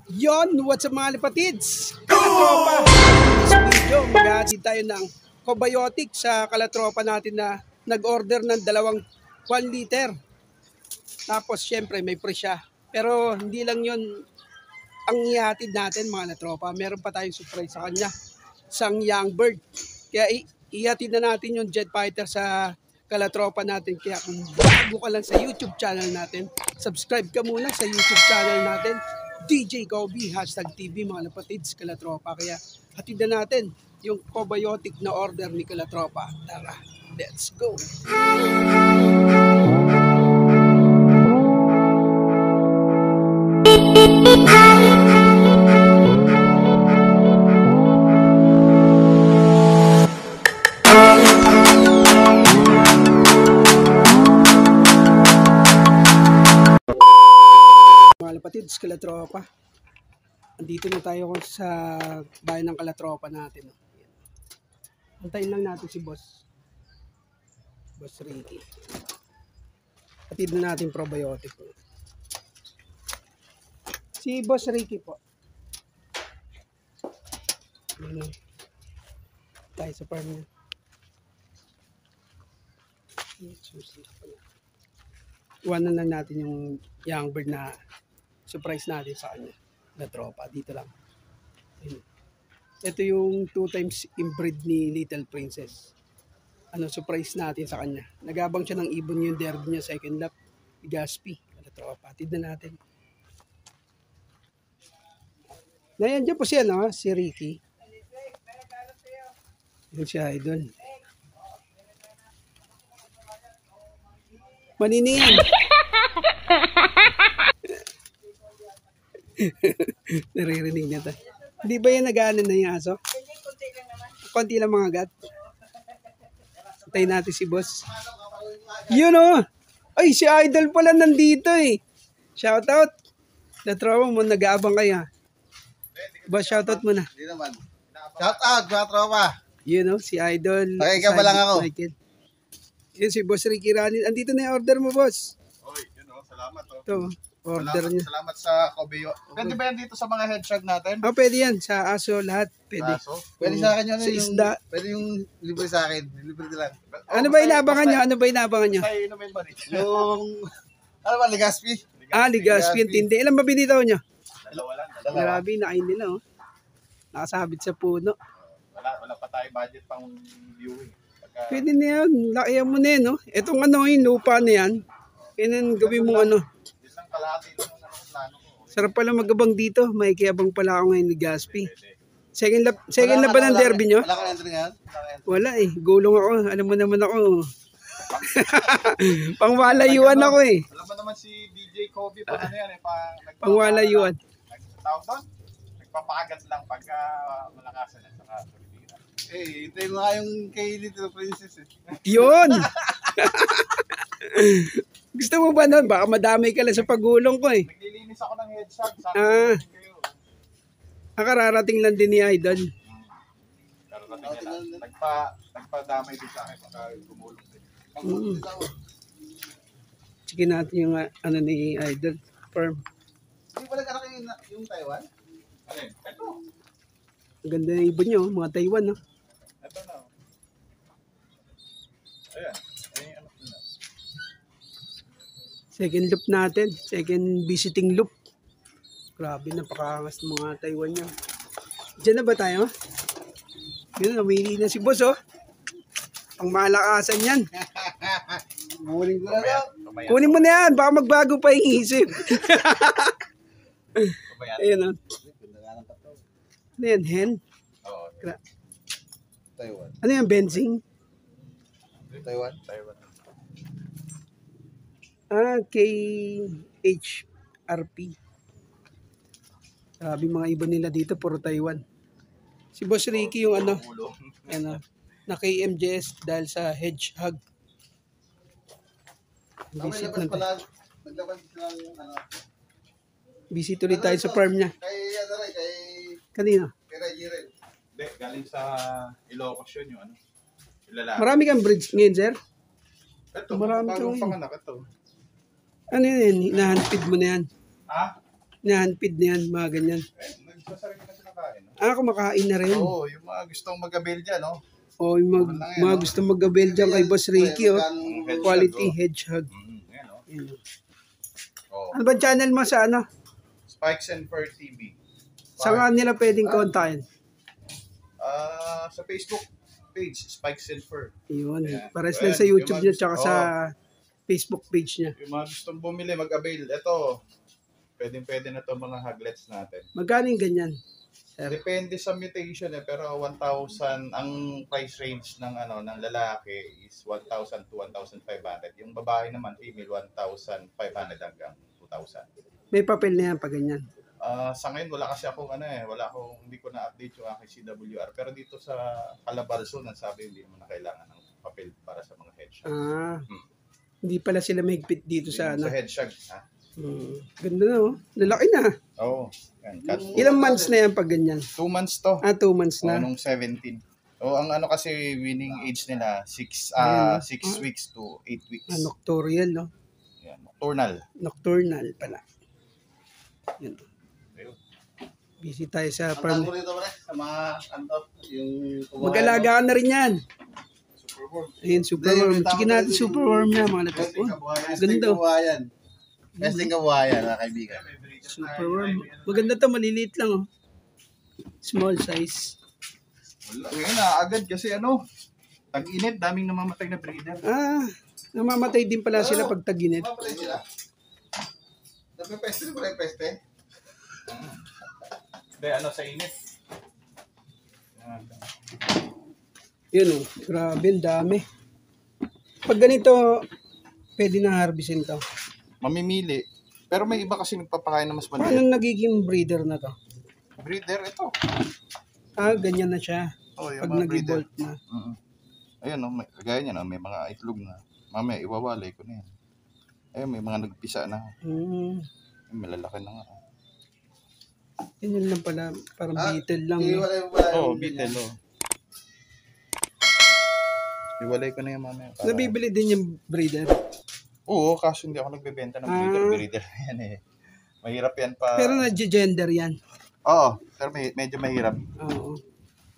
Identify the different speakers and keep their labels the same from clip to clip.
Speaker 1: Yon, what's up mga lipatids? Kalatropa! In this video, mag-aadid tayo ng probiotic sa kalatropa natin na nag-order ng 1 liter. Tapos syempre may free siya. Pero hindi lang yon ang ihatid natin mga latropa. Meron pa tayong surprise sa kanya. Isang young bird. Kaya ihatid na natin yung jet fighter sa kalatropa natin. Kaya kung bago ka lang sa YouTube channel natin, subscribe ka muna sa YouTube channel natin. DJ Kobe, #TV mga lapatids, kalatropa. Kaya hatid na natin yung probiotic na order ni kalatropa. Tara, let's go! Kapatids, kalatropa. Andito na tayo sa bayan ng kalatropa natin. Antayin lang natin si Boss Ricky. Hatid na natin probiotic. Si Boss Ricky po. Tayo sa farm niya. Iwanan lang natin yung young bird na surprise natin sa kanya na tropa. Dito lang. Ito yung 2 times inbreed ni Little Princess. Surprise natin sa kanya. Nagabang siya ng ibon yung derby niya second lap. Gaspi. Na tropa. Hatid na natin. Nandiyan po siya, no? Si Ricky. Yan siya, idol. Maniniyan. Naririnig niya tayo. Hindi ba yan nag-aanan na yung aso? Konti lang mga gat. Antayin natin si Boss. Yun o! Ay, si Idol pala nandito eh. Shoutout. Natropa mo, nag-aabang kayo. Boss, shoutout mo na.
Speaker 2: Hindi naman. Shoutout, mga tropa.
Speaker 1: Yun o, si Idol.
Speaker 2: Okay, ka ba lang ako?
Speaker 1: Yun si Boss Ricky Ranin. Andito na yung order mo, Boss.
Speaker 2: Oy, yun o, salamat o.
Speaker 1: Ito, order niya.
Speaker 2: Salamat sa Kobe. Pwede ba yan dito sa mga headshot natin?
Speaker 1: Oh, pwede yan. Sa aso, lahat. Pwede.
Speaker 2: Aso? Pwede sa akin yun.
Speaker 1: Sa isda.
Speaker 2: Pwede yung libre sa akin. Libre lang.
Speaker 1: Ano ba inaabangan nyo? Ano ba inaabangan nyo?
Speaker 2: Basta inumin ba rin? Yung, ano ba, Ligaspi?
Speaker 1: Ligaspi yung tindi. Ilan ba binitaw nyo?
Speaker 2: Dalawa lang.
Speaker 1: Grabe, nakain nila oh. Nakasabit sa puno.
Speaker 2: Wala pa tayo budget pang viewing.
Speaker 1: Pwede na yan. Lakihan mo na yan, no? Itong yung lupa na yan. Kailan gawin mo
Speaker 2: Isang kalahati lang ang plano ko.
Speaker 1: Sarap pala magabang dito. May kiabang pala ako ngayon ni Gaspi. Second lap ba ng derby nyo?
Speaker 2: Wala ka entry ngayon?
Speaker 1: Wala eh. Gulong ako. Alam mo naman ako. Pangwalayuan ako eh.
Speaker 2: Alam mo naman si DJ Kobe pa ano yan eh.
Speaker 1: Pangwalayuan.
Speaker 2: Tawag doon? Nagpapakagat lang pagka malakasan yan. Saka Pilipinas. Eh, ito yung nga yung kay Little Princess eh.
Speaker 1: Yun! Gusto mo ba nun? Baka madamay ka lang sa pagulong ko eh.
Speaker 2: Naglilinis ako ng headshot.
Speaker 1: Kararating lang din ni Idol.
Speaker 2: Kararating lang. Nagpadamay din sa akin pagka gumulong din.
Speaker 1: Sige natin yung ni Idol. Firm.
Speaker 2: Hindi ba nag-anak yung Taiwan? Alin? Ito.
Speaker 1: Ang ganda ng ibon nyo, mga Taiwan, no?
Speaker 2: Ito na. Ayan.
Speaker 1: Second loop natin. Second visiting loop. Grabe, napakaangas ng mga Taiwan nyo. Diyan na ba tayo? Yun, namili na si Boss, oh. Ang malakasan yan.
Speaker 2: Kunin ko na lang.
Speaker 1: Kunin mo na yan. Baka magbago pa yung isip. Ayan, oh. Ano yan, hen?
Speaker 2: Oo. Taiwan.
Speaker 1: Ano yan, benzing?
Speaker 2: Taiwan.
Speaker 1: KHRP. Sabi mga ibon nila dito, puro Taiwan. Si Boss Ricky yung na KMJS dahil sa hedgehog. Visit na tayo.
Speaker 2: Naglabas sila yung
Speaker 1: Visit ulit tayo sa farm niya.
Speaker 2: Kay
Speaker 1: Kanina?
Speaker 2: Kay Reggie rin. Hindi, galing sa Ilocos yun yung lalaki.
Speaker 1: Marami kang breeds ngayon, sir?
Speaker 2: Ito,
Speaker 1: Marami
Speaker 2: bagong
Speaker 1: kang
Speaker 2: panganak ito.
Speaker 1: Ano yan? Hinahanapid mo na yan?
Speaker 2: Ha?
Speaker 1: Na-handpid na yan, mga ganyan.
Speaker 2: Nagsasarili na sila kain. No?
Speaker 1: Kumakain na rin.
Speaker 2: Oo, yung mga gustong mag-avail dyan, no?
Speaker 1: O, yung mga gusto mag-avail dyan kay Boss Ricky, oh. Quality hedgehog.
Speaker 2: Yan, no?
Speaker 1: Yan, oh.
Speaker 2: Oh.
Speaker 1: Ano ba channel mo sa ano?
Speaker 2: Spikes and Fur TV.
Speaker 1: Saan nila pwedeng kontakin?
Speaker 2: Sa Facebook page, Spikes and Fur.
Speaker 1: Yun.
Speaker 2: Ayan.
Speaker 1: Pares lang
Speaker 2: Ayan,
Speaker 1: sa YouTube
Speaker 2: yung
Speaker 1: niya tsaka sa Facebook page niya.
Speaker 2: Yung mga gustong bumili, mag-avail. Ito, pwede na to mga haglets natin.
Speaker 1: Magkano yung ganyan? Sir?
Speaker 2: Depende sa mutation pero 1,000 ang price range ng ng lalaki is 1,000 to 1,500. Yung babae naman female 1,500 hanggang 2,000.
Speaker 1: May papel na yan pag ganyan.
Speaker 2: Sa ngayon wala kasi akong hindi ko na-update yung aking CWR pero dito sa Calabarzon sabi hindi mo na kailangan ng papel para sa mga headshot.
Speaker 1: Hindi pala sila mahigpit dito sa
Speaker 2: Sa headshot, ha?
Speaker 1: Ganda na, oh. Lalaki na.
Speaker 2: Oo.
Speaker 1: Ilang months na yan pag ganyan?
Speaker 2: 2 months to.
Speaker 1: 2 months na.
Speaker 2: Nung 17. Ang kasi winning age nila 6 weeks to 8 weeks.
Speaker 1: Nocturnal, no?
Speaker 2: Yan, nocturnal.
Speaker 1: Nocturnal pala. Yan. Busy tayo sa farm. Mag-alaga ka na rin yan.
Speaker 2: Superworm.
Speaker 1: Ayun, superworm. Chikin natin superworm na mga lahat. Ganda.
Speaker 3: Testing kabuhayan, mga kaibigan.
Speaker 1: Superworm. Maganda to, maliliit lang, oh. Small size.
Speaker 2: Wala. Ngayon agad kasi tag-init, daming namamatay na breeder.
Speaker 1: Namamatay din pala sila pag tag-init.
Speaker 3: Mapalay sila. Napipeste ba yung peste?
Speaker 2: Hindi, sa init.
Speaker 1: Yun, oh. Grabe, ang dami. Pag ganito, pwede na harvestin to.
Speaker 2: Mamimili. Pero may iba kasi nagpapakain na mas
Speaker 1: Paano
Speaker 2: maliit.
Speaker 1: nagiging breeder na to?
Speaker 2: Breeder, ito.
Speaker 1: Ganyan na siya.
Speaker 2: Yung
Speaker 1: Pag
Speaker 2: mga
Speaker 1: nag-evolve na.
Speaker 2: Ayun, gaya niya, may mga itlog na. Mamaya, iwawalay ko na yan. Ayun, may mga nagpisa na.
Speaker 1: Ayun,
Speaker 2: Malalaki na nga.
Speaker 1: yun lang pala. Parang beetle lang.
Speaker 2: Beetle, Iwalay ko na yan mamaya.
Speaker 1: Nabibili din yung breeder.
Speaker 2: Oo, kaso hindi ako nagbebenta ng breeder na yan eh. Mahirap yan pa.
Speaker 1: Pero na-gender yan.
Speaker 2: Oo, pero medyo mahirap.
Speaker 1: Oo.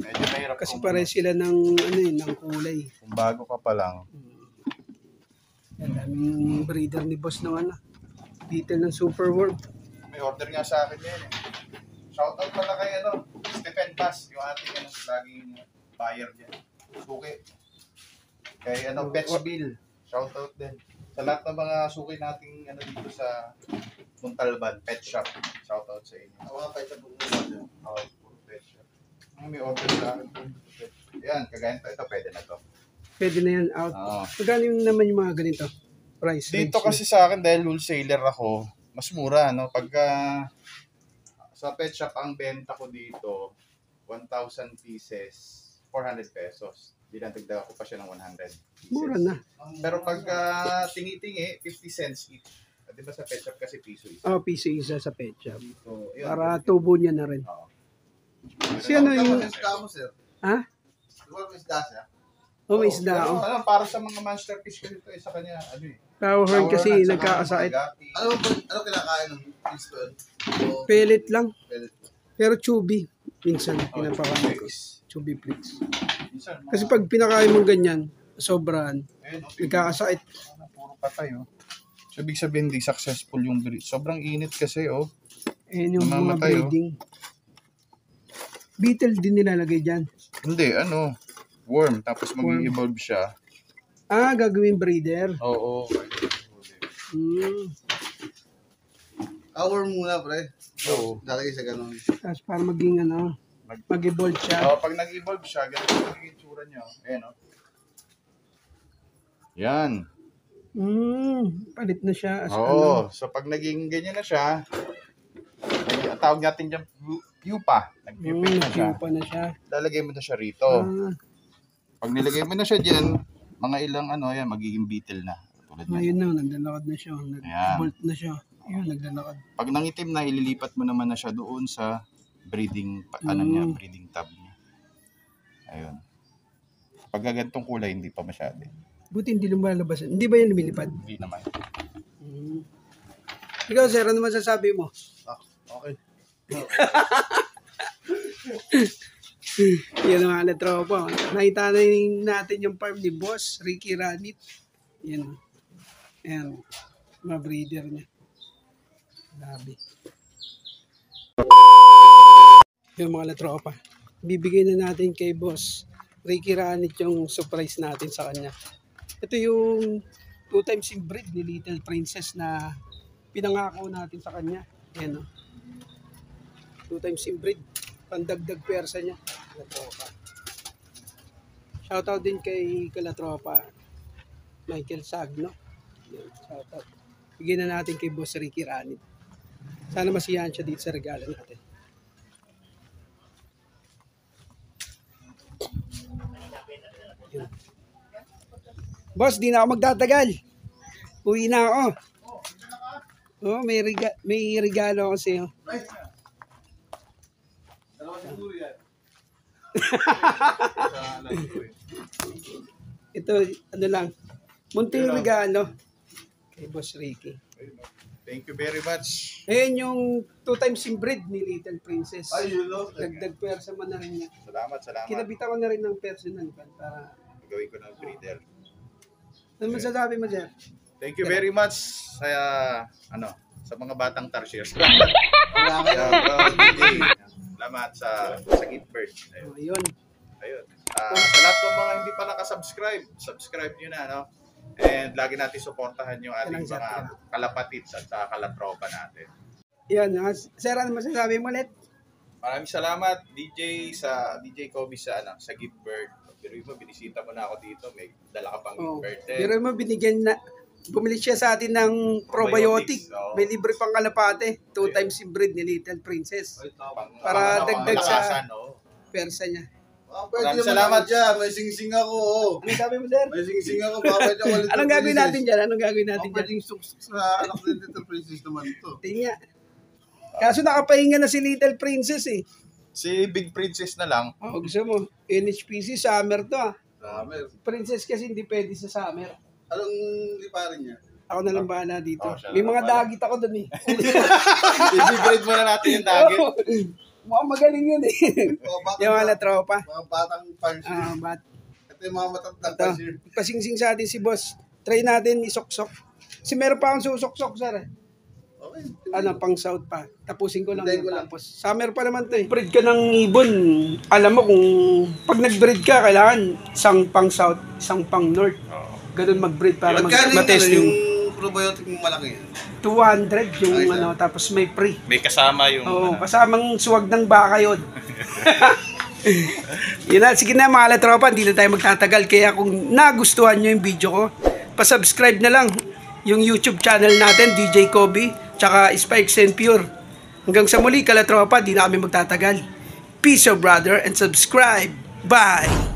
Speaker 2: Medyo mahirap.
Speaker 1: Kasi pare sila ng ng kulay.
Speaker 2: Kung bago ka pa lang.
Speaker 1: Yan, daming breeder ni boss ng beetle ng superworm.
Speaker 2: May order nga sa akin yan eh. Shoutout pala kay Stephen Bass, yung ating laging buyer dyan. Suki. Kay Pets Bill. Shoutout din. Sa lahat ng mga suki nating dito sa Montalban Pet Shop. Shoutout sa inyo.
Speaker 3: Mga pet shop po.
Speaker 2: Puro pet shop. May order sa akin. Yan, kagaya ito, pwede na to.
Speaker 1: Pwede na yan out. Magkano naman yung mga ganito? Price
Speaker 2: Dito
Speaker 1: range
Speaker 2: kasi sa akin dahil wholesaler ako, mas mura pagka sa pet shop ang benta ko dito 1,000 pieces, 400 pesos. Dinagdagan ko pa siya ng 100 pieces.
Speaker 1: Mura na.
Speaker 2: Pero pagka tingi-tingi, 50 cents each. Di ba sa pet shop kasi piso isa?
Speaker 1: Piso isa sa pet shop.
Speaker 2: So, yun.
Speaker 1: Para tubo niya na rin.
Speaker 2: Si
Speaker 1: yung...
Speaker 3: Isda mo, sir.
Speaker 1: Ha?
Speaker 3: Diba may isda siya?
Speaker 1: May isda.
Speaker 2: Para sa mga monster fish kasi ito, sa kanya,
Speaker 1: Powerhorn kasi
Speaker 2: Powerhorn,
Speaker 1: nagkakasakit.
Speaker 3: Ano kinakain ng fish ko yun?
Speaker 1: Pellet lang.
Speaker 3: Pellet.
Speaker 1: Pero chubby. Minsan, pinapakain ko.
Speaker 2: Flakes.
Speaker 1: Chubby flakes.
Speaker 2: Minsan,
Speaker 1: Kasi pag pinakain mo ganyan, sobrahan, nagkakasakit.
Speaker 2: Puro patay, So, ibig sabihin, hindi successful yung breed. Sobrang init kasi,
Speaker 1: Ayan yung mga
Speaker 2: namamatay,
Speaker 1: breeding. Beetle din nilalagay dyan.
Speaker 2: Hindi, worm. Tapos mag-evolve siya.
Speaker 1: Gagawin breeder.
Speaker 2: Oo.
Speaker 3: Worm muna, pre.
Speaker 2: Oo.
Speaker 3: Lalagay sa ganun.
Speaker 1: Tapos para maging mag-evolve siya.
Speaker 2: Pag nag-evolve siya, ganito yung itsura niya. Ayan, Yan.
Speaker 1: Palit na siya.
Speaker 2: So pag naging ganyan na siya, tawag natin dyan pupa. Nag-pupa na siya.
Speaker 1: Pupa na siya.
Speaker 2: Lalagay mo na siya rito. Pag nilagay mo na siya dyan, mga ilang magiging beetle na. Tulad
Speaker 1: Ayun na, naglalakad na siya. Nag-bolt na siya. Ayun, naglalakad.
Speaker 2: Pag nangitim na, ililipat mo naman na siya doon sa breeding, breeding tub niya. Ayun. Pag gantong kulay, hindi pa masyado.
Speaker 1: Buti hindi lumalabas. Hindi ba yan lumilipad?
Speaker 2: Hindi naman.
Speaker 1: Ikaw, sir, ano masasabi mo?
Speaker 3: Okay.
Speaker 1: Yan mga tropa. Nakita na natin yung farm ni Boss Ricky Ranit. Yan. Ayan. Mga breeder niya. Grabe. Yung mga tropa. Bibigay na natin kay Boss Ricky Ranit yung surprise natin sa kanya. Ito yung 2 times inbreed ni Little Princess na pinangako natin sa kanya. Ayan o. 2 times inbreed. Pandagdag persa niya. Kalatropa. Shoutout din kay Kalatropa Michael Sagno. Ayan, shoutout. Bigyan na natin kay Boss Ricky Ranit. Sana masiyahan siya dito sa regalo natin. Ayan. Boss, di na ako magtatagal. Uwi na ako. Oh, may regalo ako sa'yo.
Speaker 3: Dalawa siguro yan.
Speaker 1: Ito, ano lang. Munting regalo kay Boss Ricky.
Speaker 2: Thank you very much.
Speaker 1: Ayan yung 2 times inbreed ni Little Princess.
Speaker 3: Ay, yun no.
Speaker 1: Dagdag persa man na rin niya.
Speaker 2: Salamat.
Speaker 1: Kinabitan ko na rin ng personal pan para...
Speaker 2: Gawin ko ng breeder.
Speaker 1: Ano masasabi mo, sir?
Speaker 2: Thank you very much sa sa mga batang tarsiers.
Speaker 3: Wala kayo.
Speaker 2: Salamat sa gift bird. Ayun.
Speaker 1: Oh, yun.
Speaker 2: Ayun. Sa lahat ng mga hindi pa nakasubscribe, subscribe nyo na, no? And lagi natin suportahan yung ating mga kalapatids at kalatropa natin.
Speaker 1: Yan. Sir, ano masasabi mo ulit?
Speaker 2: Maraming salamat DJ Kobe sa gift bird. Pero mo binisita mo na ako dito, may dala ka pang gift bird.
Speaker 1: Pero mo binigyan na, bumili siya sa atin ng probiotic.
Speaker 2: Probiotics,
Speaker 1: May libre pang kalapate. 2 times inbreed ni Little Princess. Para dagdag sa persa niya.
Speaker 3: Pwede salamat dyan. May sing-sing ako. Oh.
Speaker 1: Ano sabi mo, sir?
Speaker 3: May sing-sing ako. Bakit ako ulit?
Speaker 1: Anong gagawin natin dyan? Anong gagawin natin dyan?
Speaker 3: Pwedeng suksok sa anak ni Little Princess naman ito.
Speaker 1: Tingnan. Kaso nakapahinga na si Little Princess eh.
Speaker 2: Si Big Princess na lang.
Speaker 1: Oh, gusto mo? NHPC, summer to ah.
Speaker 3: Summer.
Speaker 1: Princess kasi hindi pwede sa summer.
Speaker 3: Anong liparin niya?
Speaker 1: Ako na lang bahala dito.
Speaker 2: Siya
Speaker 1: May
Speaker 2: na
Speaker 1: mga
Speaker 2: lang bahala.
Speaker 1: dagit ako dun eh.
Speaker 2: I-breed muna natin yung dagit.
Speaker 1: Mukhang magaling yun eh. Yung mga tropa.
Speaker 3: Mga batang pansi. Ito yung mga matatang
Speaker 1: Ito,
Speaker 3: pansi.
Speaker 1: pasingsing sa atin si boss. Try natin isok-sok. Kasi meron pa akong susok-sok, sir eh.
Speaker 3: Okay.
Speaker 1: Pang south pa. Tapusin ko lang.
Speaker 3: Hintayin ko lang.
Speaker 1: Tapos, summer pa naman to eh. Breed ka ng ibon. Alam mo kung pag nag-breed ka, kailangan isang pang south, isang pang north. Ganun mag-breed para
Speaker 3: Magkano
Speaker 1: mag-test
Speaker 3: yung
Speaker 1: yung
Speaker 3: probiotic mo malaki?
Speaker 1: 200 yung
Speaker 3: Ayos,
Speaker 1: ano, tapos may free.
Speaker 2: May kasama yung...
Speaker 1: Oo, kasamang suwag ng baka yun. Yun na, sige na mga tropa, hindi na tayo magtatagal. Kaya kung nagustuhan nyo yung video ko, pasubscribe na lang yung YouTube channel natin, DJ Kobe, tsaka Spikes and Pure. Hanggang sa muli, kalatropa, di na kami magtatagal. Peace out, brother, and subscribe. Bye!